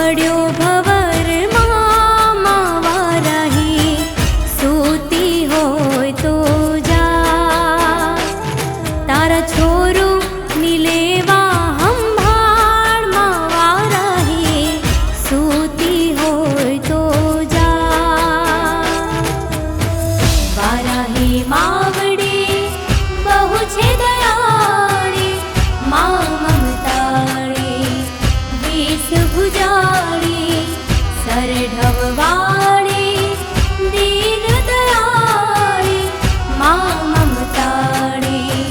પડ્યો ભવર માં વારાહી, સૂતી હોય તો જા, તારા છોરો મિલેવા હંભાળ માં વારાહી, સૂતી હોય તો જા. વારાહી માવડી બહુ છે દયાળી, માં મમતાળી વીસ ભુજાળી, સરઢવવાળી દીન દયાળી, માં મમતાળી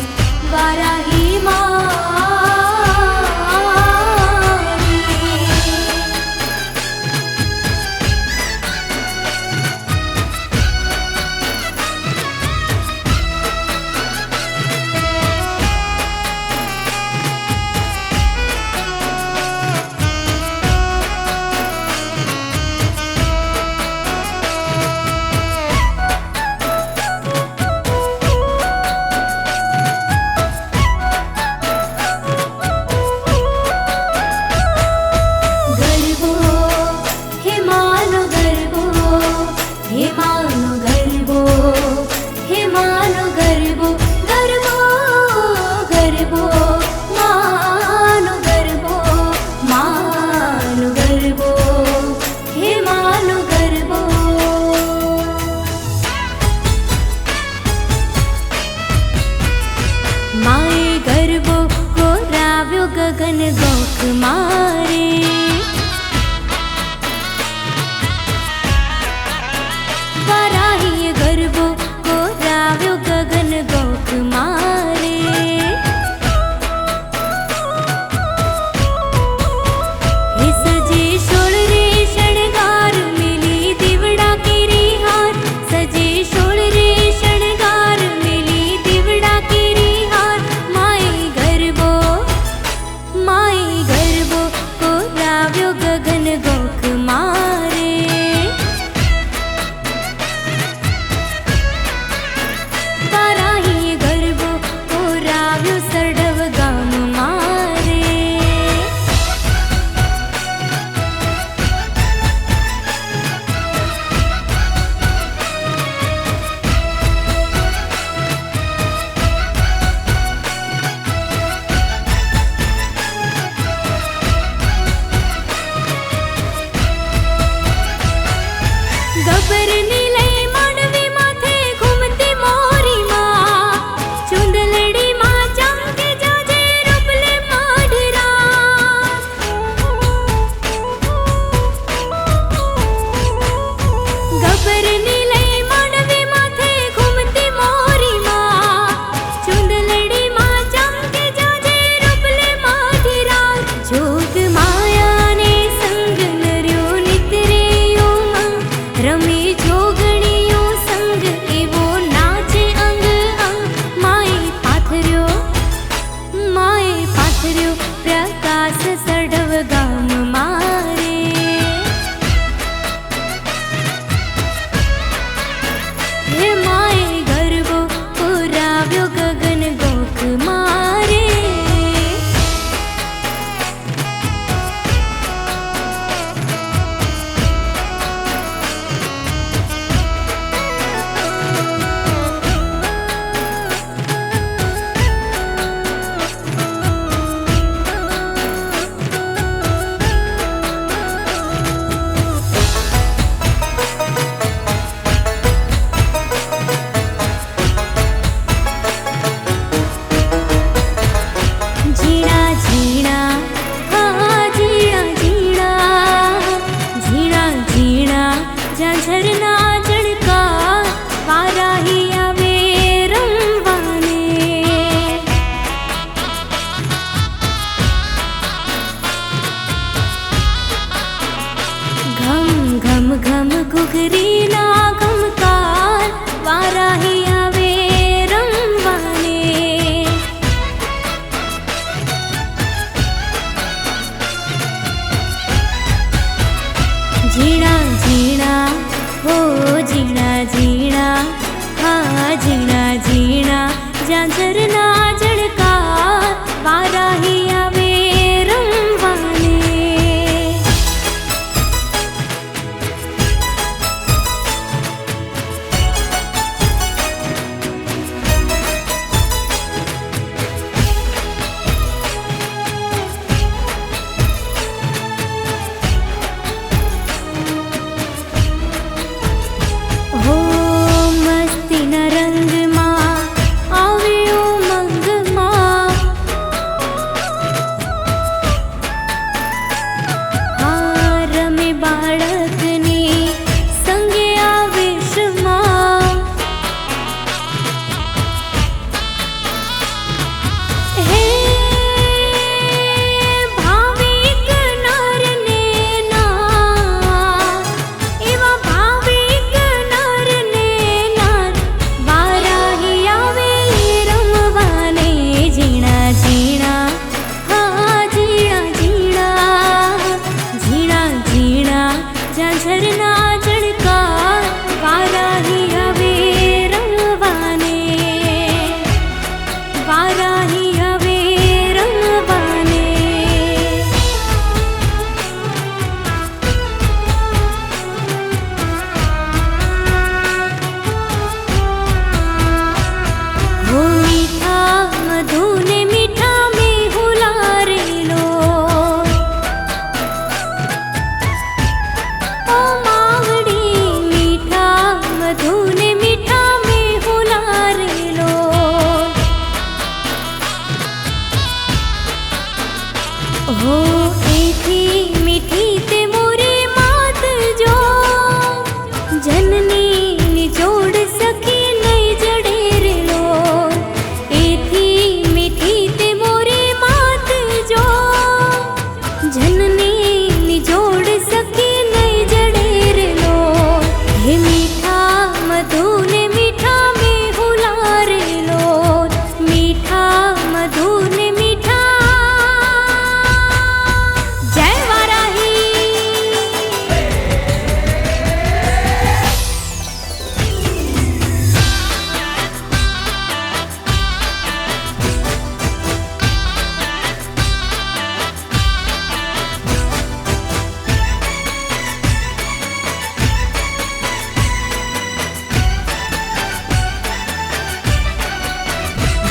વારાહી મારી. ગરબો હે માનો ગરબો, હે માનો ગરબો, હે માનો ગરબો, ગરબો ગરબો માનો ગરબો, માનો ગરબો, હે માનો ગરબો. માએ ગરબો કોરાવ્યો ગગન ગોખ મારે, વારાહીએ ગરબો કોરાવ્યો ગગન ગોખ મારે. હે સજે શોળ રે શણગાર મિલી દીવડા કેરી હાર, સજે શોળ રે શણગાર મિલી દીવડા કેરી હાર. માએ ગરબો કોરાવ્યો ગગન ગોખ મારે, વારાહીએ ગરબો કોરાવ્યો સરડવ ગામ મારે. ગબરની લઈ માંડવી માથે ઘૂમતી મોરી માં, ચુંદલડી માં ચમકે જાજે રૂપલે માઢરા. ગબરની લઈ માંડવી માથે ઘૂમતી મોરી માં, ચુંદલડી માં ચમકે જાજે રૂપલે માઢરા. જોગ માયાને સંગ નર્યો નિતરે ઉમંગ, રમે જોગણીઓ સંગ એવો નાચે અંગ અંગ. માએ પાથર્યો પ્રકાશ સરડવ ગામ મારે, હે માએ ગરબો કોરાવ્યો ગગન ગોખ મારે. ઝીણા ઝીણા હા ઝીણા ઝીણા, ઝીણા ઝીણા ઝાંઝરના જણકા, વારાહી આવે રમવાને. ઘમ ઘમ ઘમ ઘુઘરીના ઘમકાર, વારાહી આવે રમવાને. ઝીણા ઝીણા હો ઝીણા ઝીણા, હા ઝીણા ઝીણા ઝાંઝરના જણકાર, વારાહી આવે રમવાને.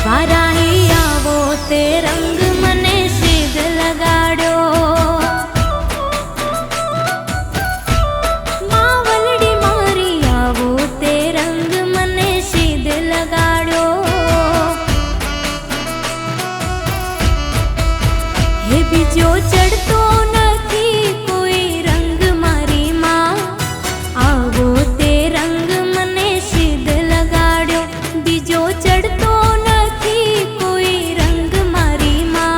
વારાહી આવો તે રંગ મને સીધ લગાડ્યો, માવલડી મારી આવો તે રંગ મને સીધ લગાડ્યો, હે બીજો ચડતો નથી કોઈ રંગ મારી માં, આવો તે રંગ મને સીધ લગાડ્યો, બીજો ચડતો નથી કોઈ રંગ મારી માં,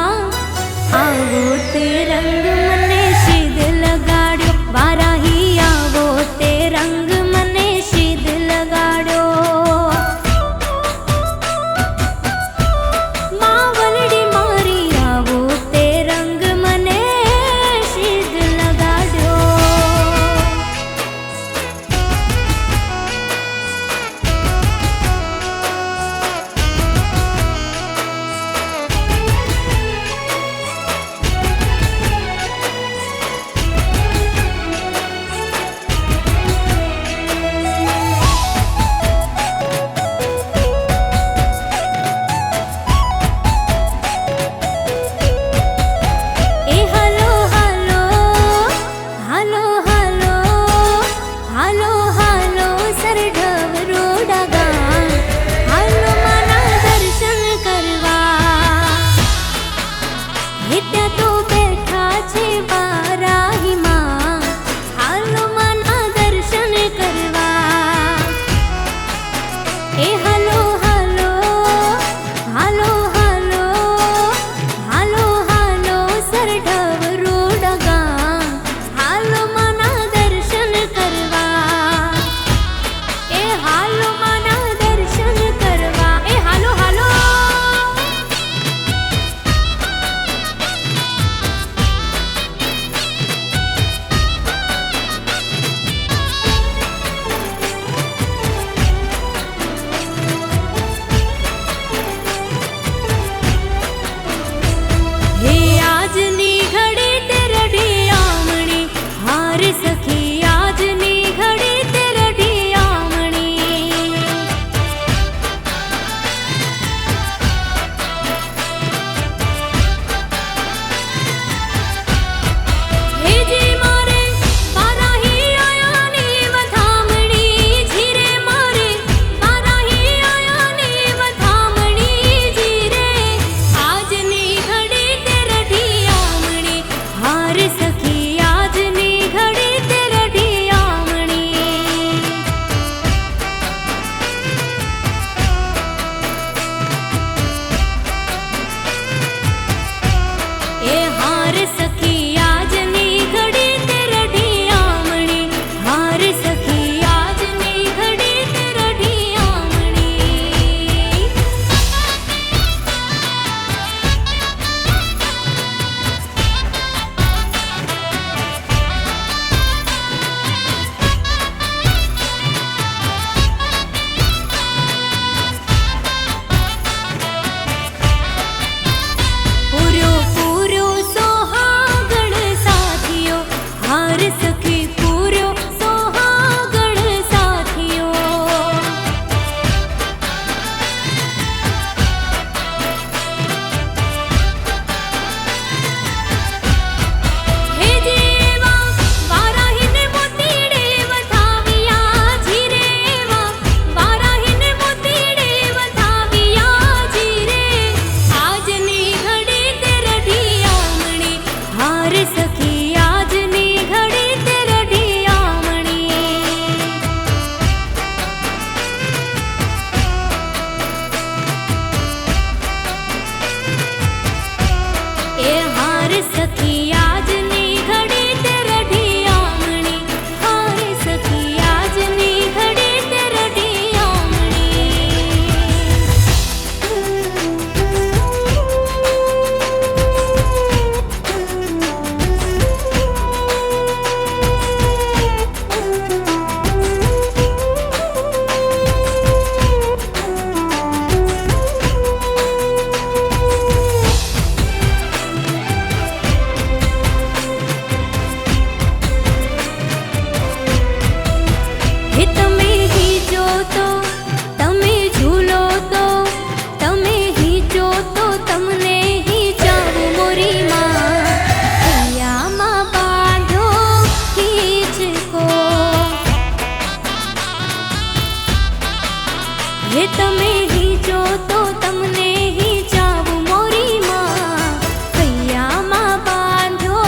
હે તમે હીચો તો તમને હીચાવું મોરી માં, હૈયામાં બાંધો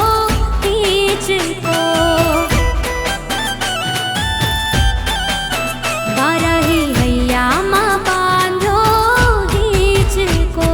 હીચકો. વારાહી હૈયામાં બાંધો હીચકો.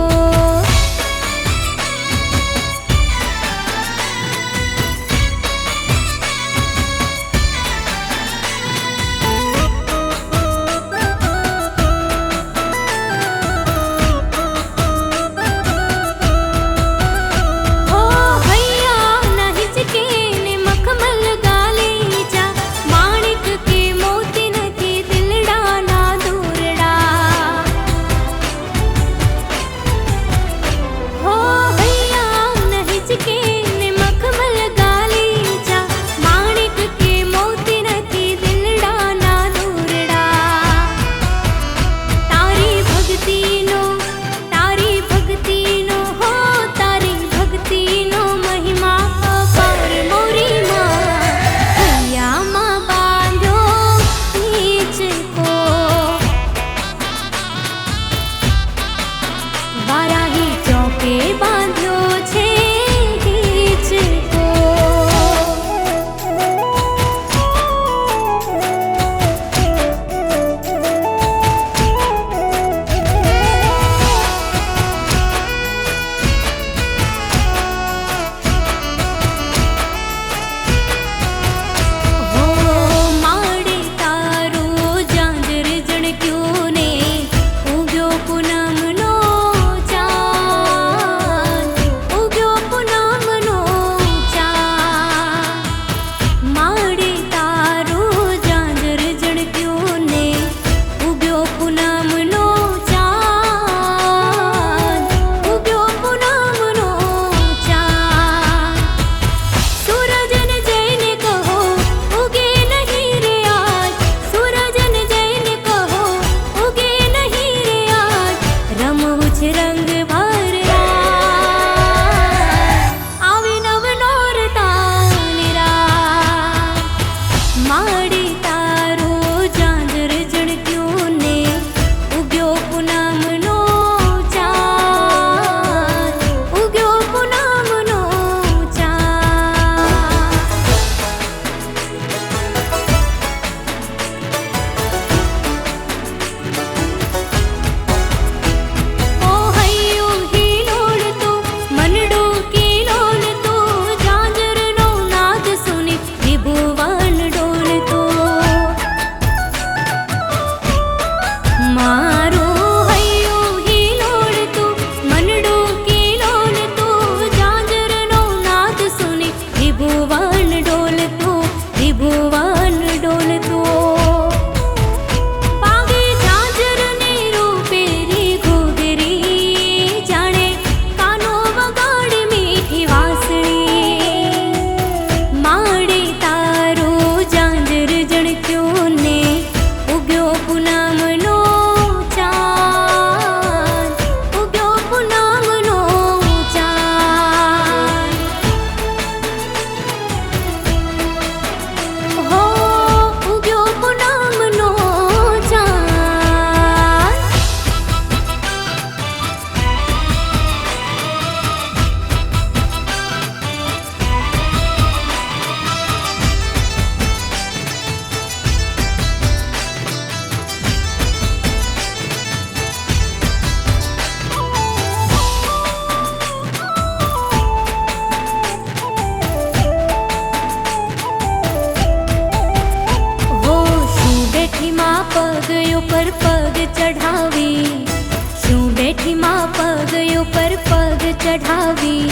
ચઢાવી.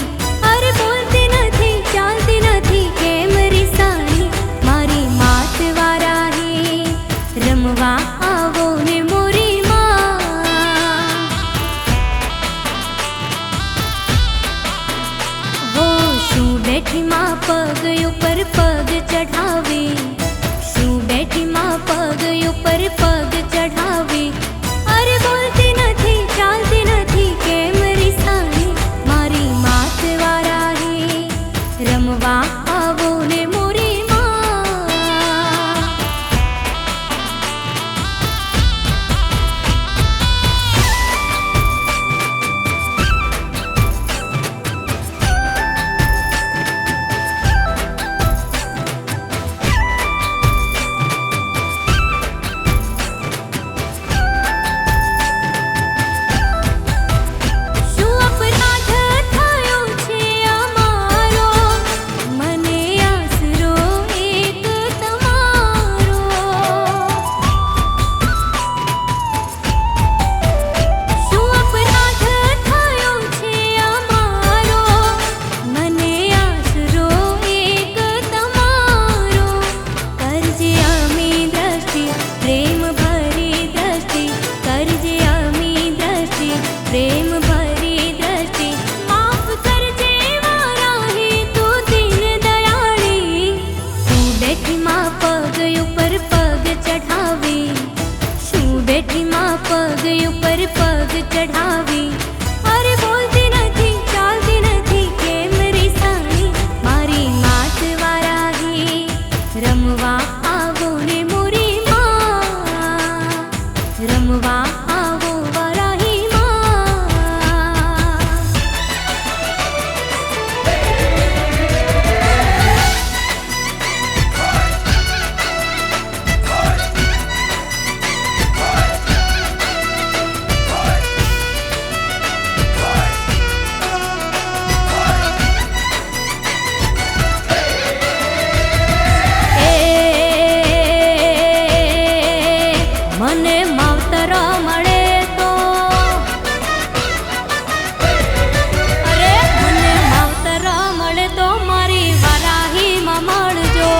અરે બોલતી નથી, ચાલતી નથી, કેમ રીસાણી મારી માત વારાહી, રમવા આવો ને મોરી માં. હો શું બેઠી માં પગ ઉપર પગ ચઢાવી, શું બેઠી માં પગ ઉપર પગ ચઢાવી. અરે બોલતી નથી, ચાલતી નથી, કેમ રીસાણી મારી માં. પગ ઉપર પગ ચઢાવી. અરે બોલતી નથી ચાલતી નથી કેમ રીસાણી, મારી માત વારાહી રમવા આવો ને મોરી માં, રમવા આવો વારાહી માં. મને માવતર મળે તો, અરે મને માવતર મળે તો મારી વારાહીમાં મળજો.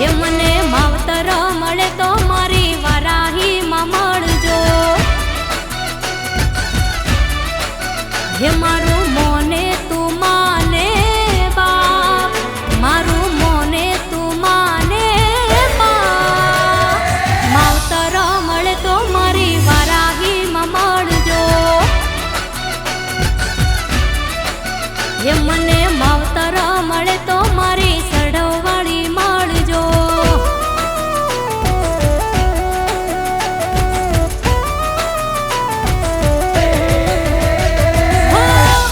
એ મને માવતર મળે તો મારી વારાહીમાં મળજો. હે મારું મોને તું માને બાપ, મારું મોને તું માને બાપ, માવતર મળે તો મારી વારાહીમાં મળજો. હે મને માવતર મળે તો મારી સઢવવાળી મળજો.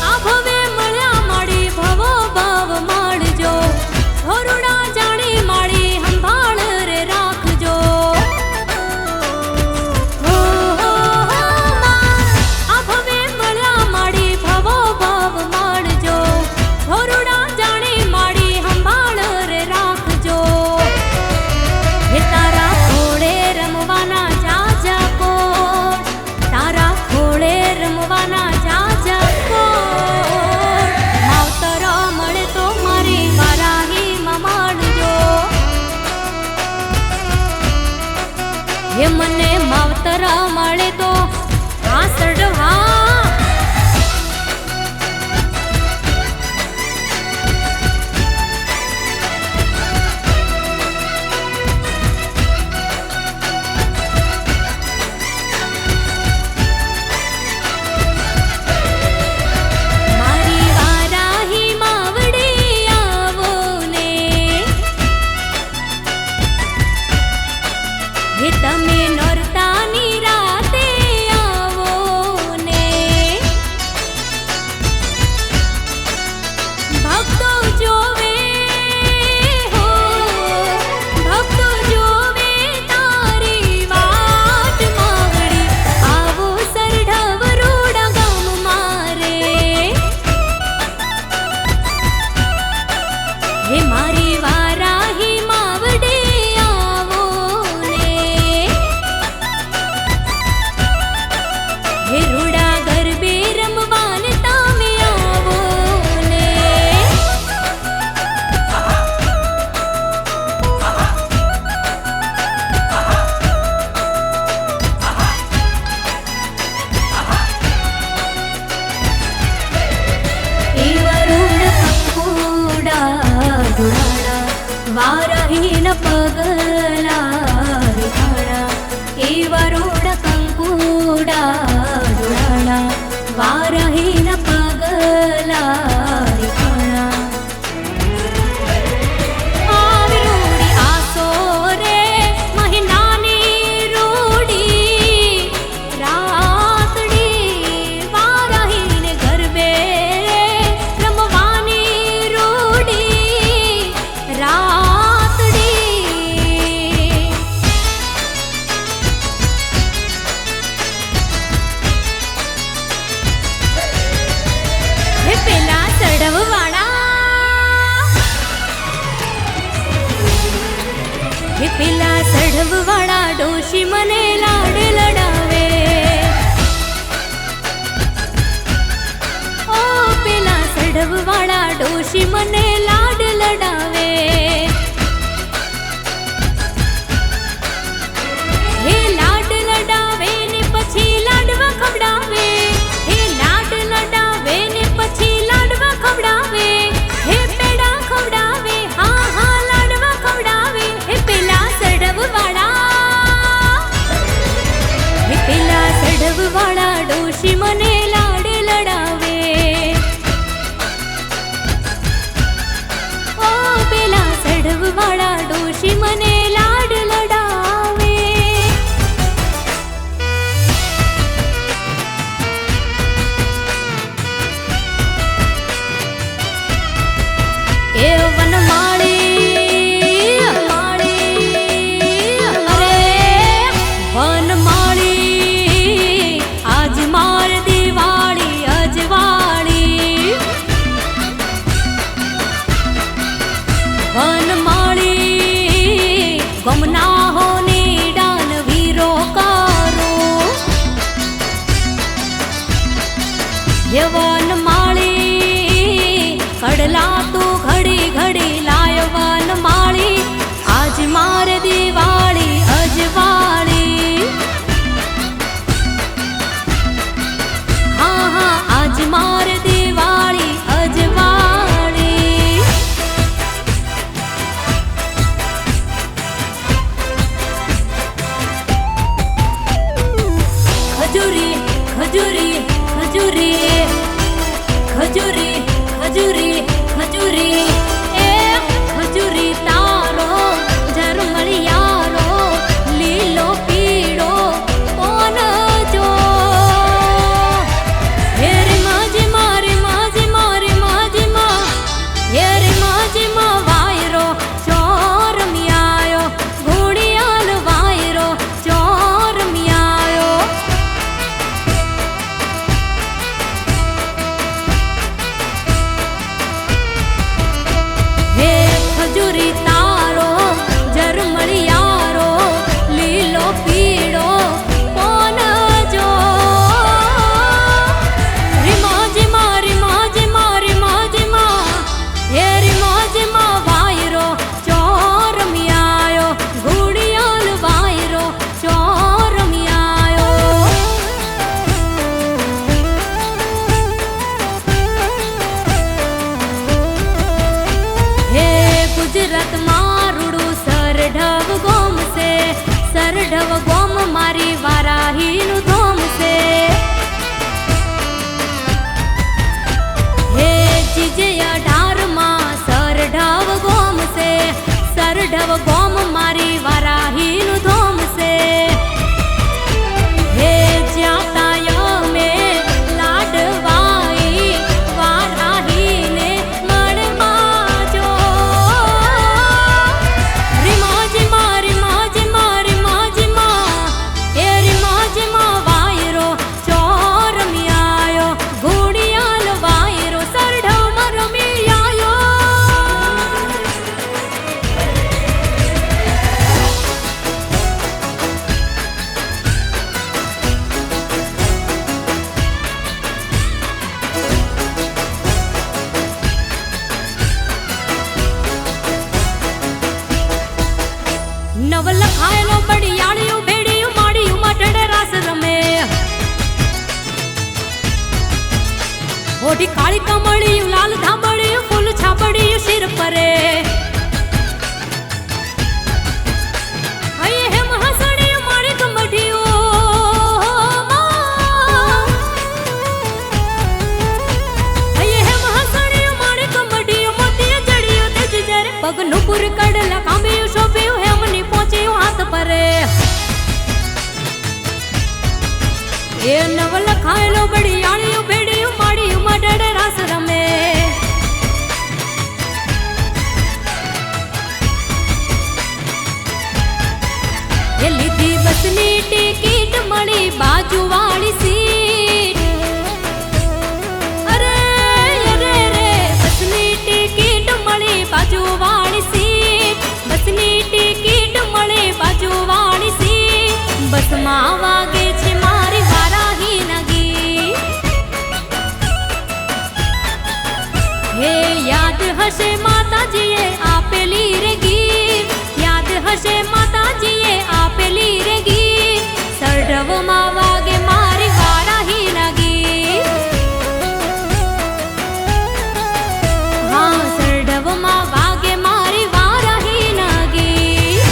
આ ભવે મળ્યા માડી ભવો ભાવ મળજો, થોરુડા જાણી માડી સંભાળ રે રાખજો. આ ભવે મળ્યા માડી ભવો ભાવ મળજો, થોરુડા જાણી માડી સંભાળ રે રાખજો. હે તારા ખોળે રમવાના જાજા કોણ, તારા ખોળે રમવાના જાજા કોણ, માવતર મળે તો મારી વારાહીમાં મળજો. હે મને માવતર મળે તો આ સડવા. મારી વારાહી માવડી આવો ને, હે તમે નોરતાની રાતે આવો ને. ભક્તો જોવે હો, ભક્તો જોવે તારી વાટ માવડી, આવો સરઢવ રોડા ગામ મારે. હે મારી વારાહી માવડે આવો ને, હે રૂડા ગરબે રમવાન તમે આવો ને. એ વરુણ કંકુડા ધુરાડા, વારાહીન પગલા રૂખાડા. એ વરુણ કંકુડા ધુરાડા, વારાહીન પગલા રૂખાડા. આવી રૂડી આસો રે મહિનાની રૂડી, રાતડી વારાહીન ગરબે રમવાની રૂડી, રાતડી. હે પેલા સડવવાળા, હે પેલા સડવવાળા ડોશી મને લાડ લડાવે. ઓ પેલા સડવવાળા ડોશી મને લાડ લડાવે. હે લાડ લડાવે ને પછી લાડવા ખવડાવે, હે લાડ લડાવે ને પછી લાડવા ખવડાવે. હે પેડા ખવડાવે, હા હા લાડવા ખવડાવે. હે પેલા સડવવાળા ખજૂરી ખજૂરી એ ખજૂરી તારો ઝરમળિયારો લીલો પીળો કોણ જો હેરે માજી મારે માજી મારે માજી માં હેરે માજી માં વાયરો ચોરમિયાયો ઘોડિયાલ વાયરો ચોરમિયાયો હે ખજૂરી તારો ઝરમળિયારો લીલો પીળો કોણ જો રે માજી મારી માજી મારી માજી માં હે રે માજી માં વાયરો ચોરમિયાયો ઘોડિયાલ વાયરો ચોરમિયાયો હે ગુજરાત મારુડું સરઢવ ગોમ છે સરઢવ ગોમ મારી વારાહીનું ધોમ છે હે જીજે 18 સરઢવ ગોમ છે સરઢવ ગોમ મારી વારાહીનું ધોમ છે હે જ્યાતાય મે લાડવાઈ વારાહીને મળવા જો રે માજી મારી માજી મારી માજી માં એ રે માજી માં વાયરો ચોરમિયાયો ઘોડિયાલ વાયરો સરઢવમાં રમિયાયો નવલ ખાયેલો બડિયાળિયું ભેડિયું માડિયું માઢડે રાસ રમે ઓઢી કાળી કમળિયું લાલ ધાબળિયું ફૂલ છાબડિયું શિર પરે હૈયે હેમ હસડિયું મારી કમઢિયું હૈયે હેમ હસડિયું મારી કમઢિયું મોતીએ જડિયું તેજ જરે પગનું પુર કડલા કાંબિયું શોભિયું હેમની પહોંચ્યું હાથ પરે એ નવલ ખાયેલો બડિયાળિયું ભેડિયું માડિયું માઢડે રાસ રમે એ લીધી બસની ટિકિટ મળી બાજુવાળી સીટ અરે અરે રે બસની ટિકિટ મળી બાજુવાળી સીટ બસની ટિકિટ મળી બાજુવાળી સીટ બસમાં વાગે છે મારી વારાહીના ગીત હે યાદ હશે માતાજીએ આપેલી રે ગીત યાદ હશે માતાજીએ આપેલી રે ગીત સરઢવમાં વાગે મારી વારાહીના ગીત હા સરઢવમાં વાગે મારી વારાહીના ગીત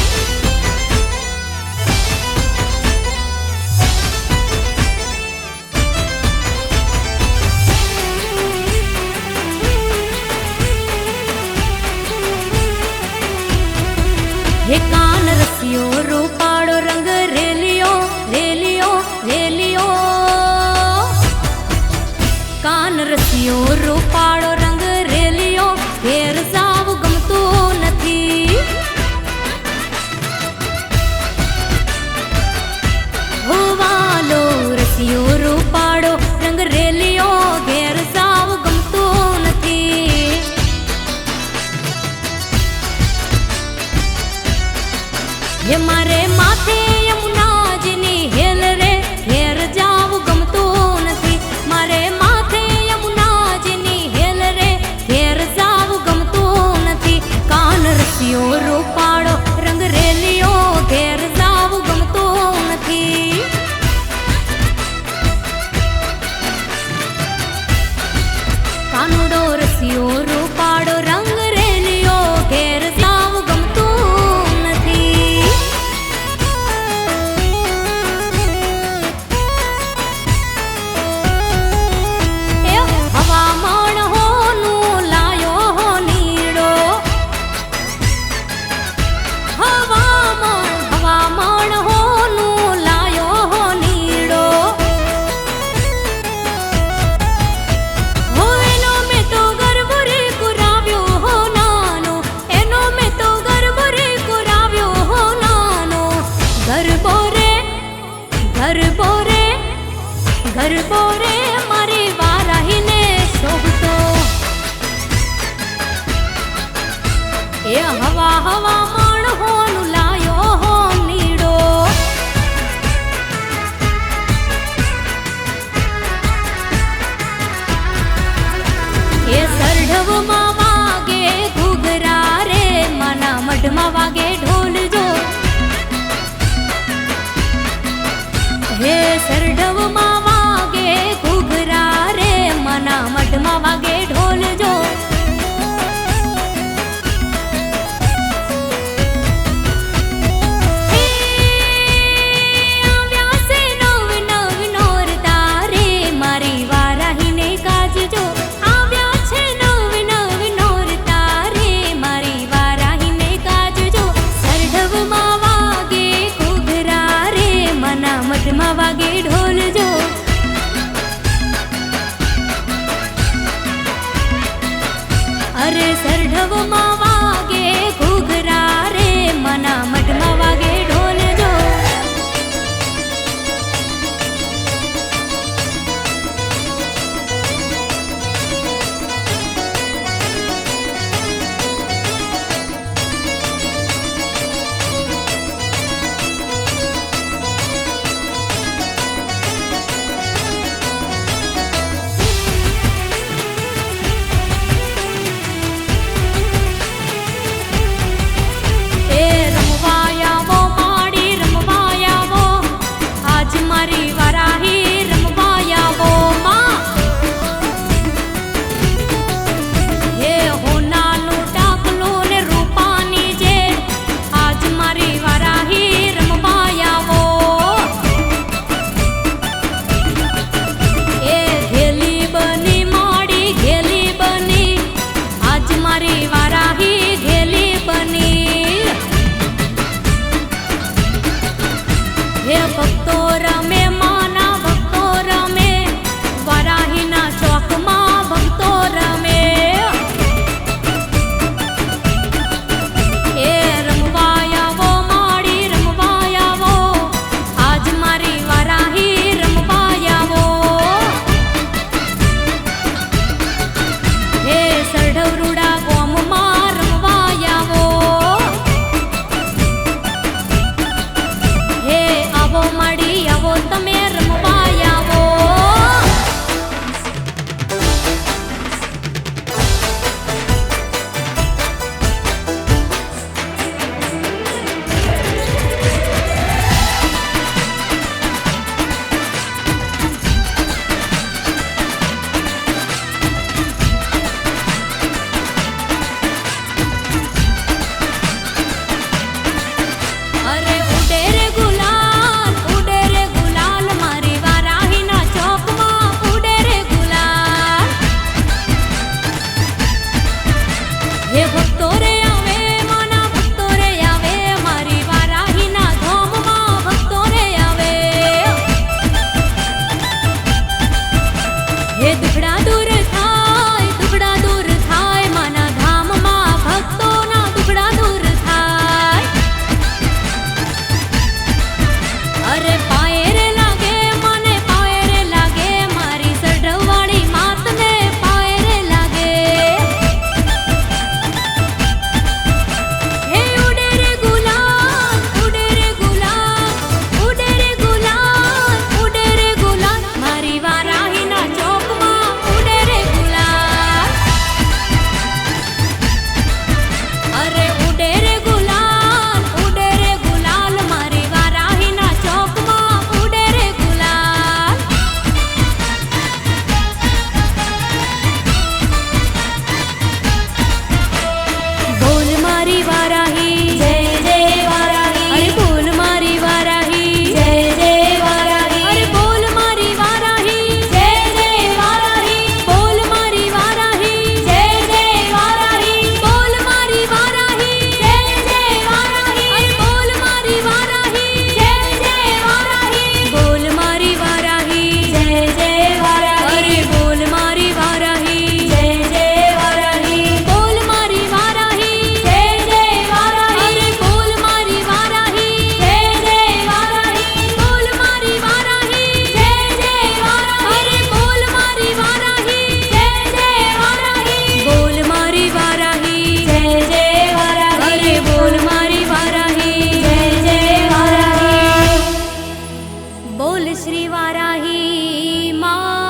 હે કાન રસિયો રૂપાળો રંગ રેલિયો રેલિયો રેલિયો કાન રસિયો રૂપાળો રંગ રેલિયો ઘેર જાવું ગમતું નથી હોવાલો રસિયો રૂપાળો રંગ રેલિયો ઘેર જાવું ગમતું નથી હે મારે માથે યમુનાજીની હેલ રે ઘેર જાવું ગમતું નથી મારે માથે યમુનાજીની હેલ રે ઘેર જાવું ગમતું નથી કાન રસિયો રૂપાળો રંગ રેલિયો ઘેર જાવું ગમતું નથી કાનુડો રસિયો રૂપાળો રંગ રેલિયો ઘેર જાવું ગમતું નથી ગરબો રે મારી વારાહીને શોભતો એ હવા માણ હોનું લાયો હો નીડો એ સરઢવમાં વાગે ઘૂઘરા રે માના મઢમાં વાગે ઢોલ જો હે સરઢવમાં વાગે ઘૂઘરા રે માના મઢમાં વાગે ઢોલ જો વાગે ઢોલ જો અરે સરઢવમાં વાગે ઘૂઘરા રે મના મઢમાં વાગે ઢોલ જો ભક્તો રમે માના ભક્તો રમે વરાહીના ચોકમાં ભક્તો રમે એ રમવા આવો માડી રમવા આવો આજ મારી વરાહી રમવા આવો હે સરઢવરુડા ગોમમાં રમવા આવો હે આવો માડી આવો વારાહી માં